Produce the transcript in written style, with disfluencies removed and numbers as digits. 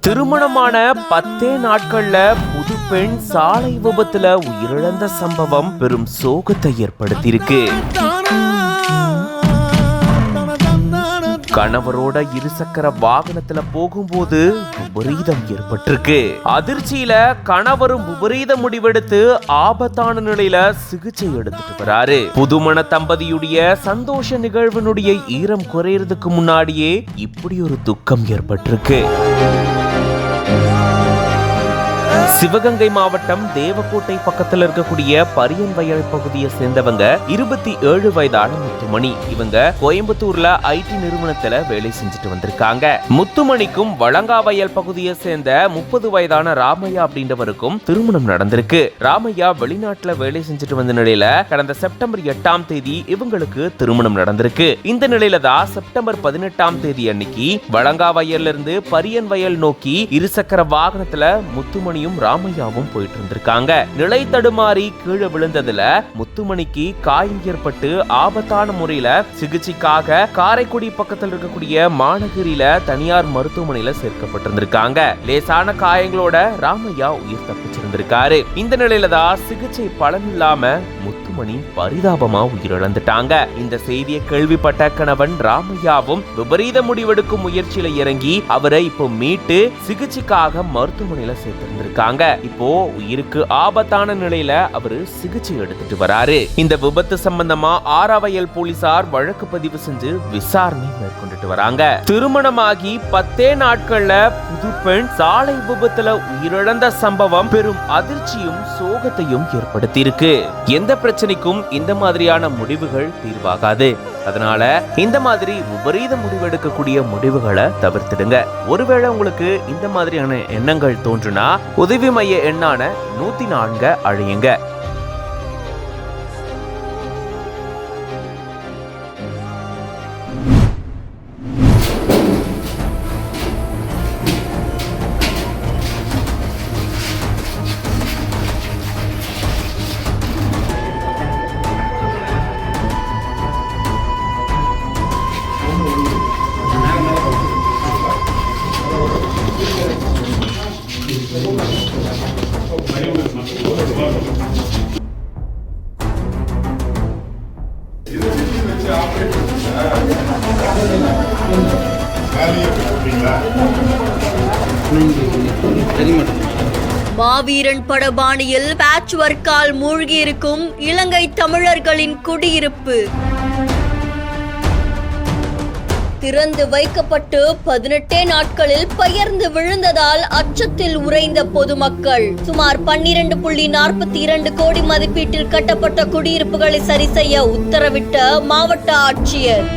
திருமணமான 10 நாட்கள்ல புது பெண் சாலை விபத்துல உயிரிழந்த சம்பவம் பெரும் சோகத்தை ஏற்படுத்தியிருக்கு. கணவரோட இருசக்கர வாகனத்துல போகும்போது விபரீதம் ஏற்பட்டிருக்கு. அதிர்ச்சியில கணவரும் விபரீத முடிவெடுத்து ஆபத்தான நிலையில சிகிச்சை எடுத்துட்டு வராரு. புதுமண தம்பதியுடைய சந்தோஷ நிகழ்வினுடைய ஈரம் குறையறதுக்கு முன்னாடியே இப்படி ஒரு துக்கம் ஏற்பட்டிருக்கு. சிவகங்கை மாவட்டம் தேவக்கோட்டை பக்கத்துல இருக்கக்கூடிய பரியன் வயல் பகுதியை சேர்ந்தவங்க 27 வயதான முத்துமணி. இவங்க கோயம்புத்தூர்ல ஐடி நிறுவனத்துல வேலை செஞ்சுட்டு வந்திருக்காங்க. முத்துமணிக்கும் வளங்காவயல் பகுதியை சேர்ந்த 30 வயதான ராமையா அப்படின்றவருக்கும் திருமணம் நடந்திருக்கு. ராமையா வெளிநாட்டுல வேலை செஞ்சுட்டு வந்த நிலையில கடந்த செப்டம்பர் 8ஆம் தேதி இவங்களுக்கு திருமணம் நடந்திருக்கு. இந்த நிலையில தான் செப்டம்பர் 18ஆம் தேதி அன்னைக்கு வளங்காவயல்ல இருந்து பரியன் வயல் நோக்கி இருசக்கர வாகனத்துல முத்துமணியும் ராமையாவும் போயிட்டு இருந்திருக்காங்க. நிலை தடுமாறி கீழே விழுந்ததுல முத்துமணிக்கு காயம் ஏற்பட்டு ஆபத்தான முறையில சிகிச்சைக்காக காரைக்குடி பக்கத்தில் இருக்கக்கூடிய மாநகரில தனியார் மருத்துவமனையில சேர்க்கப்பட்டிருந்திருக்காங்க. லேசான காயங்களோட ராமையா உயிர் தப்பிச்சிருந்திருக்காரு. இந்த நிலையில தான் சிகிச்சை பலன் இல்லாம முத்துமணி பரிதாபமா உயிரிழந்துட்டாங்க. இந்த செய்தியை கேள்விப்பட்ட கணவன் ராமையாவும் விபரீத முடிவெடுக்கும் முயற்சியில இறங்கி அவரை இப்போ மீட்டு சிகிச்சைக்காக மருத்துவமனையில சேர்த்திருந்திருக்காங்க. இப்போ உயிருக்கு ஆபத்தான நிலையில அவரு சிகிச்சை எடுத்துட்டு வராரு. இந்த விபத்து சம்பந்தமா ஆராவயல் போலீசார் வழக்கு பதிவு செஞ்சு விசாரணை மேற்கொண்டுட்டு வராங்க. திருமணமாகி 10 நாட்கள்ல புது பெண் சாலை விபத்துல உயிரிழந்த சம்பவம் பெரும் அதிர்ச்சியும் சோகத்தையும் ஏற்படுத்தி இருக்கு. எந்த பிரச்சனைக்கும் இந்த மாதிரியான முடிவுகள் தீர்வாகாது. அதனால இந்த மாதிரி விபரீத முடிவெடுக்கக்கூடிய முடிவுகளை தவிர்த்திடுங்க. ஒருவேளை உங்களுக்கு இந்த மாதிரியான எண்ணங்கள் தோன்றுனா உதவி மைய எண்ணான 104 அழையுங்க. மாவீரன் படபாணியில் பேட்ச் ஒர்க்கால் மூழ்கியிருக்கும் இலங்கை தமிழர்களின் குடியிருப்பு திறந்து வைக்கப்பட்டு 18 நாட்களில் பெயர்ந்து விழுந்ததால் அச்சத்தில் உறைந்த பொதுமக்கள். சுமார் 12.42 கோடி மதிப்பீட்டில் கட்டப்பட்ட குடியிருப்புகளை சரி செய்ய உத்தரவிட்ட மாவட்ட ஆட்சியர்.